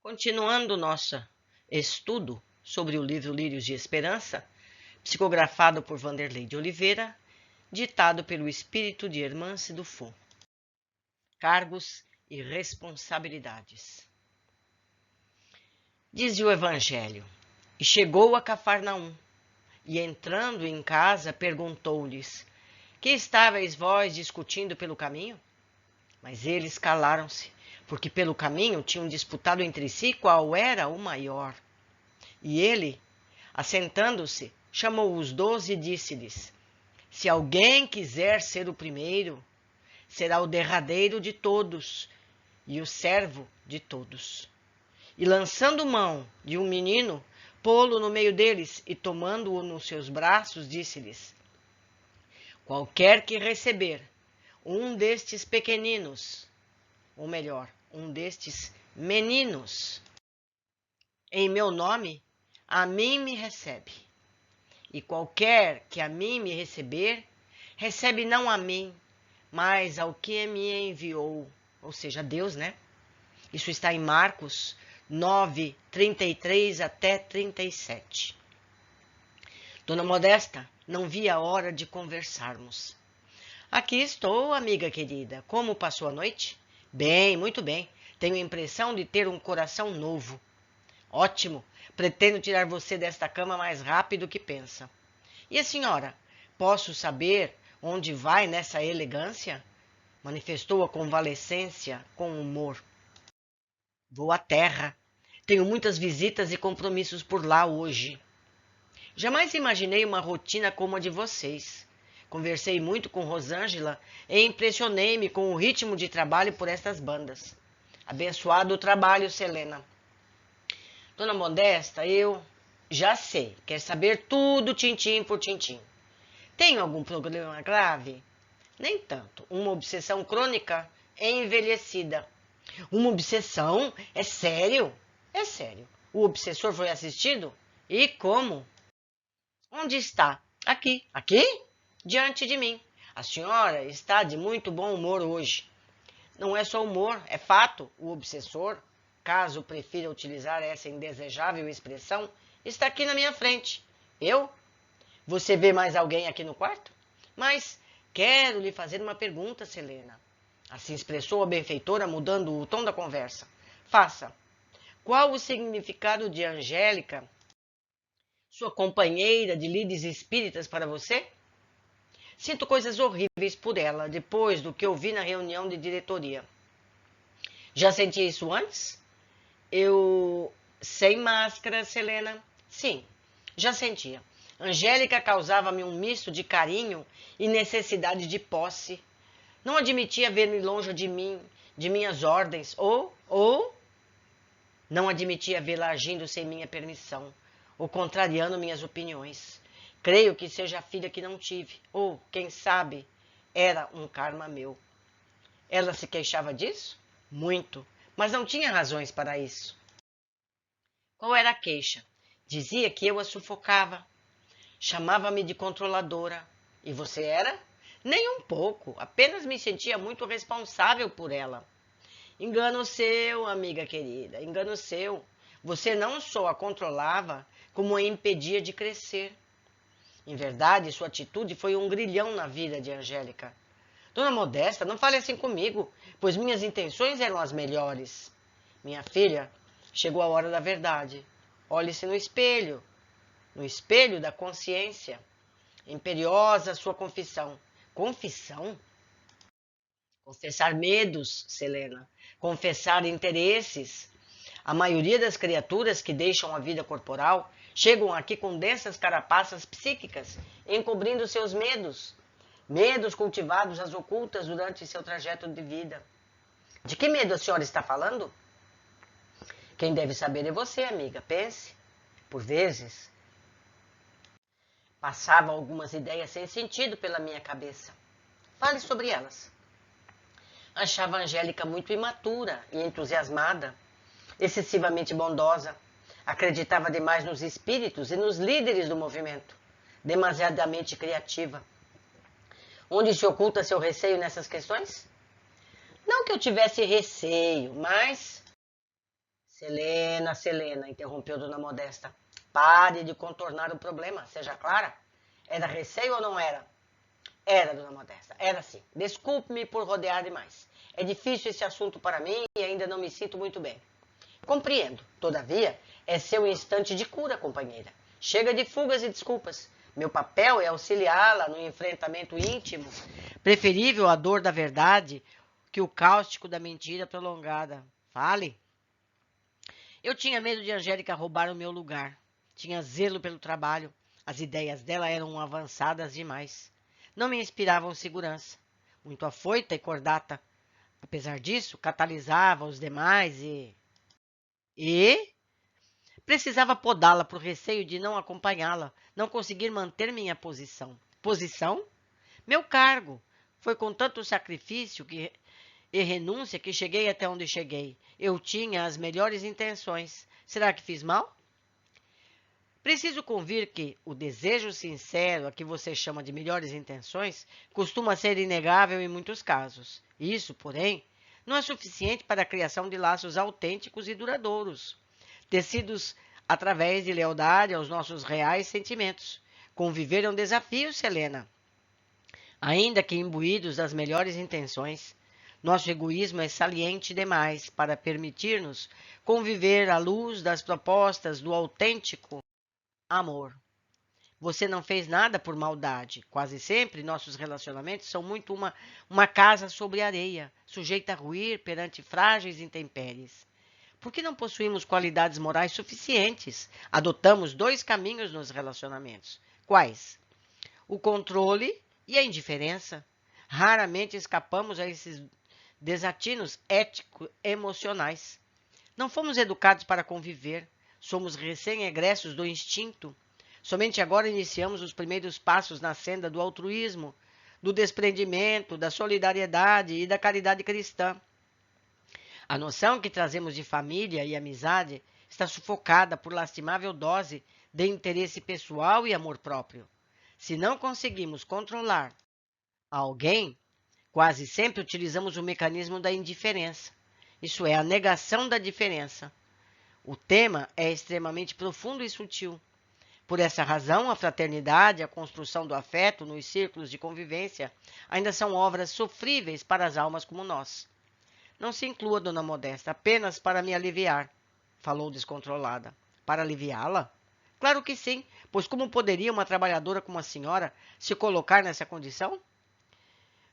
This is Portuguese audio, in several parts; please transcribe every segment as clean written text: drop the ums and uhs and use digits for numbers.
Continuando nosso estudo sobre o livro Lírios de Esperança, psicografado por Vanderlei de Oliveira, ditado pelo espírito de Hermance Dufour. Cargos e responsabilidades. Dizia o Evangelho: e chegou a Cafarnaum, e entrando em casa perguntou-lhes: que estáveis vós discutindo pelo caminho? Mas eles calaram-se, porque pelo caminho tinham disputado entre si qual era o maior. E ele, assentando-se, chamou os 12 e disse-lhes: se alguém quiser ser o primeiro, será o derradeiro de todos e o servo de todos. E lançando mão de um menino, pô-lo no meio deles e tomando-o nos seus braços, disse-lhes: qualquer que receber um destes pequeninos, ou melhor, um destes meninos, em meu nome, a mim me recebe. E qualquer que a mim me receber, recebe não a mim, mas ao que me enviou, ou seja, Deus, né? Isso está em Marcos 9, 33 até 37. Dona Modesta, não vi a hora de conversarmos. Aqui estou, amiga querida. Como passou a noite? Bem, muito bem. Tenho a impressão de ter um coração novo. Ótimo. Pretendo tirar você desta cama mais rápido que pensa. E a senhora? Posso saber onde vai nessa elegância? Manifestou a convalescência com humor. Vou à terra. Tenho muitas visitas e compromissos por lá hoje. Jamais imaginei uma rotina como a de vocês. Conversei muito com Rosângela e impressionei-me com o ritmo de trabalho por estas bandas. Abençoado o trabalho, Selena. Dona Modesta, eu já sei. Quer saber tudo, tintim por tintim. Tenho algum problema grave? Nem tanto. Uma obsessão crônica envelhecida. Uma obsessão? É sério? É sério. O obsessor foi assistido? E como? Onde está? Aqui. Aqui? Diante de mim. A senhora está de muito bom humor hoje. Não é só humor, é fato. O obsessor, caso prefira utilizar essa indesejável expressão, está aqui na minha frente. Eu? Você vê mais alguém aqui no quarto? Mas quero lhe fazer uma pergunta, Selena. Assim expressou a benfeitora, mudando o tom da conversa. Faça. Qual o significado de Angélica, sua companheira de lides espíritas, para você? Sinto coisas horríveis por ela, depois do que eu vi na reunião de diretoria. Já sentia isso antes? Eu... Sem máscara, Selena? Sim, já sentia. Angélica causava-me um misto de carinho e necessidade de posse. Não admitia ver-me longe de mim, de minhas ordens, ou não admitia vê-la agindo sem minha permissão, ou contrariando minhas opiniões. Creio que seja a filha que não tive, ou, quem sabe, era um karma meu. Ela se queixava disso? Muito, mas não tinha razões para isso. Qual era a queixa? Dizia que eu a sufocava. Chamava-me de controladora. E você era? Nem um pouco, apenas me sentia muito responsável por ela. Engano seu, amiga querida, engano seu. Você não só a controlava, como a impedia de crescer. Em verdade, sua atitude foi um grilhão na vida de Angélica. Dona Modesta, não fale assim comigo, pois minhas intenções eram as melhores. Minha filha, chegou a hora da verdade. Olhe-se no espelho da consciência. Imperiosa sua confissão. Confissão? Confessar medos, Selena. Confessar interesses. A maioria das criaturas que deixam a vida corporal chegam aqui com densas carapaças psíquicas, encobrindo seus medos. Medos cultivados às ocultas durante seu trajeto de vida. De que medo a senhora está falando? Quem deve saber é você, amiga. Pense. Por vezes, passavam algumas ideias sem sentido pela minha cabeça. Fale sobre elas. Achava a Angélica muito imatura e entusiasmada, excessivamente bondosa. Acreditava demais nos espíritos e nos líderes do movimento. Demasiadamente criativa. Onde se oculta seu receio nessas questões? Não que eu tivesse receio, mas Selena, Selena, interrompeu Dona Modesta. Pare de contornar o problema, seja clara. Era receio ou não era? Era, Dona Modesta, era sim. Desculpe-me por rodear demais. É difícil esse assunto para mim e ainda não me sinto muito bem. Compreendo. Todavia, é seu instante de cura, companheira. Chega de fugas e desculpas. Meu papel é auxiliá-la no enfrentamento íntimo, preferível à dor da verdade que o cáustico da mentira prolongada. Fale. Eu tinha medo de Angélica roubar o meu lugar. Tinha zelo pelo trabalho. As ideias dela eram avançadas demais. Não me inspiravam segurança. Muito afoita e cordata. Apesar disso, catalisava os demais E precisava podá-la por receio de não acompanhá-la, não conseguir manter minha posição. Posição? Meu cargo. Foi com tanto sacrifício e renúncia que cheguei até onde cheguei. Eu tinha as melhores intenções. Será que fiz mal? Preciso convir que o desejo sincero, a que você chama de melhores intenções, costuma ser inegável em muitos casos. Isso, porém, não é suficiente para a criação de laços autênticos e duradouros, tecidos através de lealdade aos nossos reais sentimentos. Conviver é um desafio, Selena. Ainda que imbuídos das melhores intenções, nosso egoísmo é saliente demais para permitir-nos conviver à luz das propostas do autêntico amor. Você não fez nada por maldade. Quase sempre nossos relacionamentos são muito uma casa sobre areia, sujeita a ruir perante frágeis intempéries. Por que não possuímos qualidades morais suficientes? Adotamos dois caminhos nos relacionamentos. Quais? O controle e a indiferença. Raramente escapamos a esses desatinos ético-emocionais. Não fomos educados para conviver. Somos recém-egressos do instinto. Somente agora iniciamos os primeiros passos na senda do altruísmo, do desprendimento, da solidariedade e da caridade cristã. A noção que trazemos de família e amizade está sufocada por lastimável dose de interesse pessoal e amor próprio. Se não conseguimos controlar alguém, quase sempre utilizamos o mecanismo da indiferença. Isso é, a negação da diferença. O tema é extremamente profundo e sutil. Por essa razão, a fraternidade e a construção do afeto nos círculos de convivência ainda são obras sofríveis para as almas como nós. Não se inclua, Dona Modesta, apenas para me aliviar, falou descontrolada. Para aliviá-la? Claro que sim, pois como poderia uma trabalhadora como a senhora se colocar nessa condição?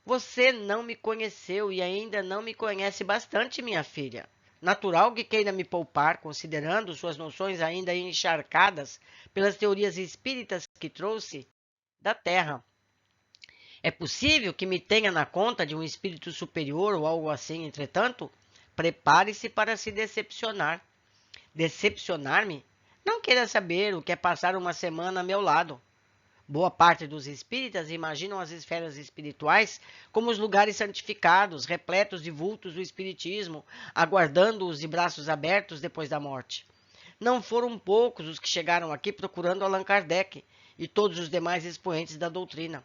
Você não me conheceu e ainda não me conhece bastante, minha filha. Natural que queira me poupar, considerando suas noções ainda encharcadas pelas teorias espíritas que trouxe da Terra. É possível que me tenha na conta de um espírito superior ou algo assim, entretanto, prepare-se para se decepcionar. Decepcionar-me? Não queira saber o que é passar uma semana a meu lado. Boa parte dos espíritas imaginam as esferas espirituais como os lugares santificados, repletos de vultos do espiritismo, aguardando-os de braços abertos depois da morte. Não foram poucos os que chegaram aqui procurando Allan Kardec e todos os demais expoentes da doutrina.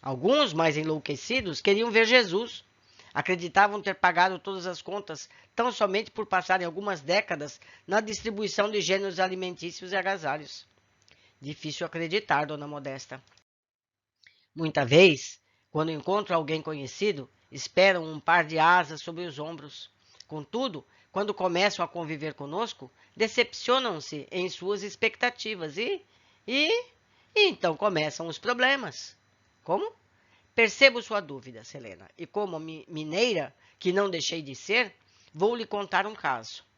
Alguns, mais enlouquecidos, queriam ver Jesus. Acreditavam ter pagado todas as contas tão somente por passarem algumas décadas na distribuição de gêneros alimentícios e agasalhos. Difícil acreditar, Dona Modesta. Muita vez, quando encontro alguém conhecido, esperam um par de asas sobre os ombros. Contudo, quando começam a conviver conosco, decepcionam-se em suas expectativas e então começam os problemas. Como? Percebo sua dúvida, Selena, e como mineira, que não deixei de ser, vou lhe contar um caso.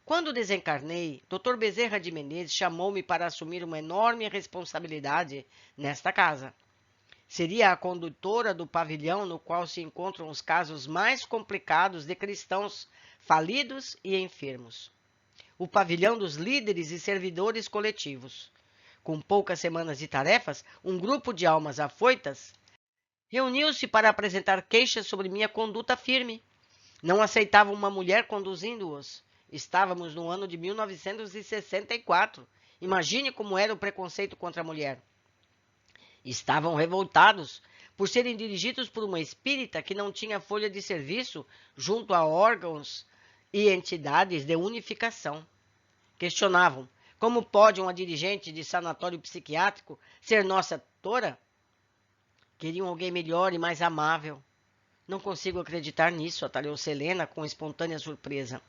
Quando desencarnei, Dr. Bezerra de Menezes chamou-me para assumir uma enorme responsabilidade nesta casa. Seria a condutora do pavilhão no qual se encontram os casos mais complicados de cristãos falidos e enfermos. O pavilhão dos líderes e servidores coletivos. Com poucas semanas de tarefas, um grupo de almas afoitas reuniu-se para apresentar queixas sobre minha conduta firme. Não aceitavam uma mulher conduzindo-os. Estávamos no ano de 1964. Imagine como era o preconceito contra a mulher. Estavam revoltados por serem dirigidos por uma espírita que não tinha folha de serviço junto a órgãos e entidades de unificação. Questionavam: como pode uma dirigente de sanatório psiquiátrico ser nossa tutora? Queriam alguém melhor e mais amável. Não consigo acreditar nisso, atalhou Selena com espontânea surpresa.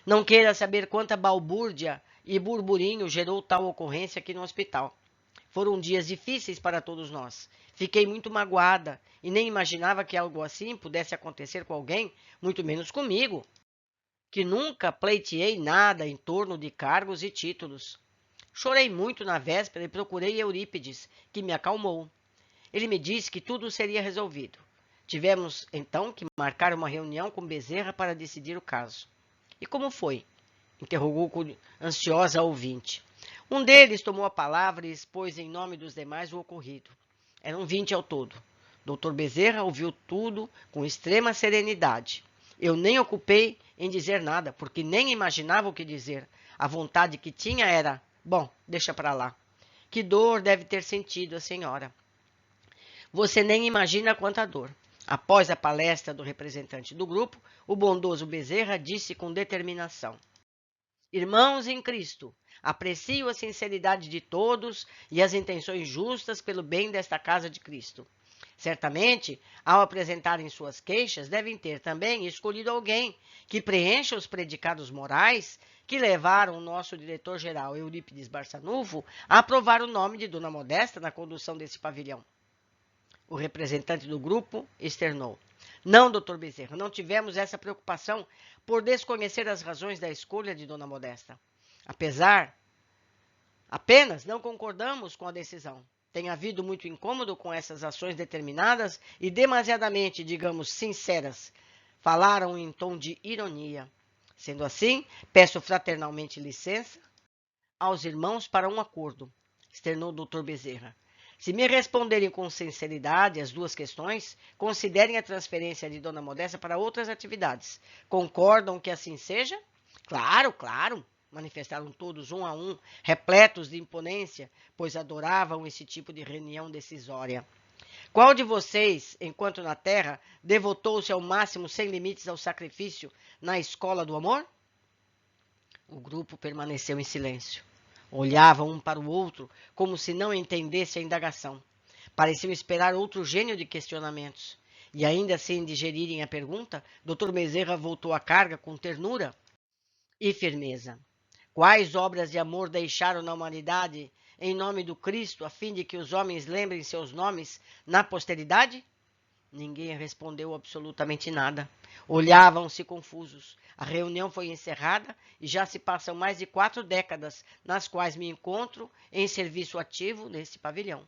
Não queira saber quanta balbúrdia e burburinho gerou tal ocorrência aqui no hospital. Foram dias difíceis para todos nós. Fiquei muito magoada e nem imaginava que algo assim pudesse acontecer com alguém, muito menos comigo, que nunca pleiteei nada em torno de cargos e títulos. Chorei muito na véspera e procurei Eurípides, que me acalmou. Ele me disse que tudo seria resolvido. Tivemos, então, que marcar uma reunião com Bezerra para decidir o caso. E como foi? Interrogou ansiosa a ouvinte. Um deles tomou a palavra e expôs em nome dos demais o ocorrido. Eram 20 ao todo. Dr. Bezerra ouviu tudo com extrema serenidade. Eu nem ocupei em dizer nada, porque nem imaginava o que dizer. A vontade que tinha era, bom, deixa para lá. Que dor deve ter sentido a senhora. Você nem imagina quanta dor. Após a palestra do representante do grupo, o bondoso Bezerra disse com determinação: Irmãos em Cristo, aprecio a sinceridade de todos e as intenções justas pelo bem desta casa de Cristo. Certamente, ao apresentarem suas queixas, devem ter também escolhido alguém que preencha os predicados morais que levaram o nosso diretor-geral, Eurípides Barçanufo, a aprovar o nome de Dona Modesta na condução desse pavilhão. O representante do grupo externou: Não, doutor Bezerra, não tivemos essa preocupação por desconhecer as razões da escolha de Dona Modesta. Apenas não concordamos com a decisão. Tem havido muito incômodo com essas ações determinadas e demasiadamente, digamos, sinceras. Falaram em tom de ironia. Sendo assim, peço fraternalmente licença aos irmãos para um acordo, externou o doutor Bezerra. Se me responderem com sinceridade as duas questões, considerem a transferência de Dona Modesta para outras atividades. Concordam que assim seja? Claro, claro, manifestaram todos um a um, repletos de imponência, pois adoravam esse tipo de reunião decisória. Qual de vocês, enquanto na terra, devotou-se ao máximo sem limites ao sacrifício na escola do amor? O grupo permaneceu em silêncio. Olhavam um para o outro como se não entendesse a indagação. Pareciam esperar outro gênio de questionamentos. E ainda sem digerirem a pergunta, Dr. Bezerra voltou à carga com ternura e firmeza. Quais obras de amor deixaram na humanidade em nome do Cristo, a fim de que os homens lembrem seus nomes na posteridade? Ninguém respondeu absolutamente nada. Olhavam-se confusos. A reunião foi encerrada e já se passam mais de 4 décadas nas quais me encontro em serviço ativo nesse pavilhão.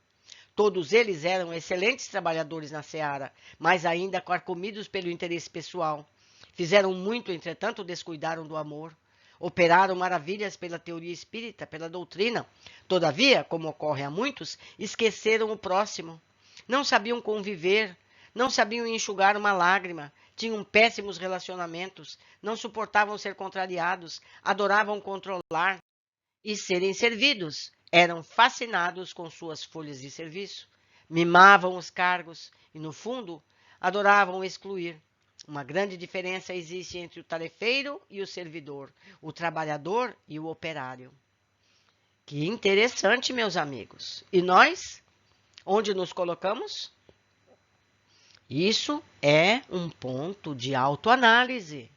Todos eles eram excelentes trabalhadores na seara, mas ainda carcomidos pelo interesse pessoal. Fizeram muito, entretanto, descuidaram do amor. Operaram maravilhas pela teoria espírita, pela doutrina. Todavia, como ocorre a muitos, esqueceram o próximo. Não sabiam conviver, não sabiam enxugar uma lágrima, tinham péssimos relacionamentos, não suportavam ser contrariados, adoravam controlar e serem servidos. Eram fascinados com suas folhas de serviço, mimavam os cargos e, no fundo, adoravam excluir. Uma grande diferença existe entre o tarefeiro e o servidor, o trabalhador e o operário. Que interessante, meus amigos. E nós? Onde nos colocamos? Isso é um ponto de autoanálise.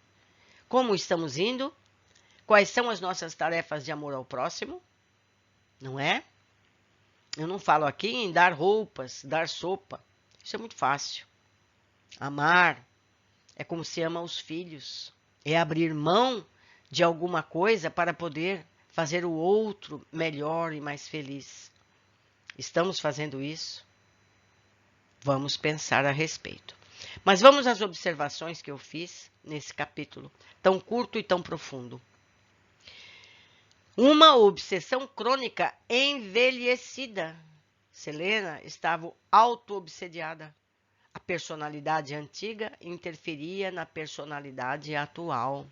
Como estamos indo? Quais são as nossas tarefas de amor ao próximo? Não é? Eu não falo aqui em dar roupas, dar sopa. Isso é muito fácil. Amar é como se ama os filhos. É abrir mão de alguma coisa para poder fazer o outro melhor e mais feliz. Estamos fazendo isso? Vamos pensar a respeito. Mas vamos às observações que eu fiz nesse capítulo, tão curto e tão profundo. Uma obsessão crônica envelhecida. Selena estava auto-obsediada. A personalidade antiga interferia na personalidade atual.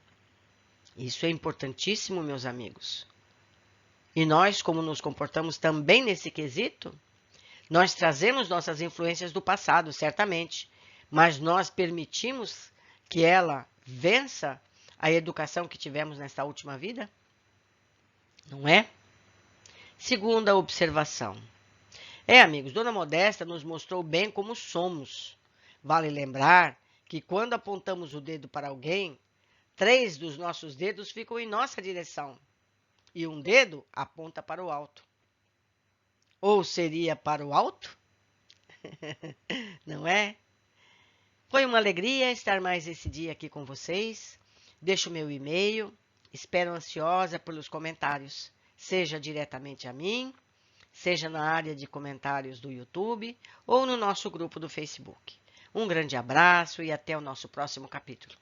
Isso é importantíssimo, meus amigos. E nós, como nos comportamos também nesse quesito? Nós trazemos nossas influências do passado, certamente, mas nós permitimos que ela vença a educação que tivemos nesta última vida? Não é? Segunda observação. Amigos, Dona Modesta nos mostrou bem como somos. Vale lembrar que quando apontamos o dedo para alguém, 3 dos nossos dedos ficam em nossa direção e um dedo aponta para o alto. Ou seria para o alto? Não é? Foi uma alegria estar mais esse dia aqui com vocês. Deixo o meu e-mail, espero ansiosa pelos comentários, seja diretamente a mim, seja na área de comentários do YouTube ou no nosso grupo do Facebook. Um grande abraço e até o nosso próximo capítulo.